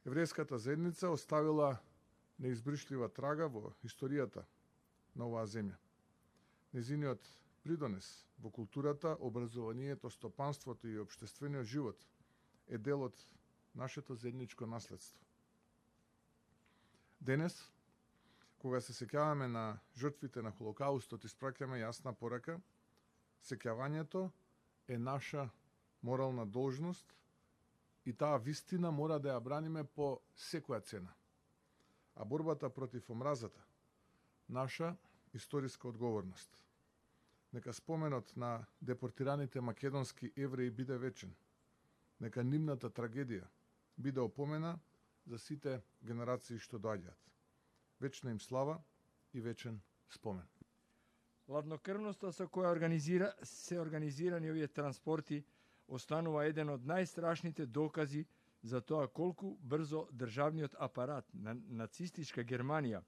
Еврејската заедница оставила неизбришлива трага во историјата на оваа земја. Незиниот придонес во културата, образованието, стопанството и општествениот живот е дел од нашето заедничко наследство. Денес, кога се сеќаваме на жртвите на Холокаустот, испраќаме јасна порака: сеќавањето е наша морална должност и таа вистина мора да ја браниме по секоја цена. А борбата против омразата наша историска одговорност. Нека споменот на депортираните македонски евреи биде вечен. Нека нивната трагедија биде опомена за сите генерации што доаѓаат. Вечна им слава и вечен спомен. Ладнокрвноста со која се организирани овие транспорти останува еден од најстрашните докази за тоа колку брзо државниот апарат на нацистичка Германија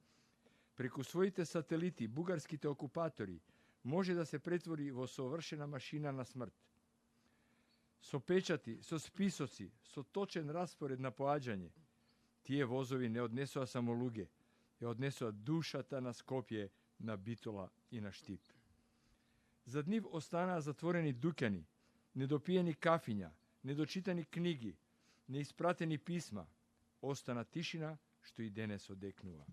преку своите сателити, бугарските окупатори, може да се претвори во совршена машина на смрт. Со печати, со списоци, со точен распоред на поаѓање, тие возови не однесоа само луѓе, ја однесоа душата на Скопје, на Битола и на Штип. Зад нив останаа затворени дуќани, недопиени кафиња, недочитани книги, неиспратени писма, остана тишина што и денес одекнува.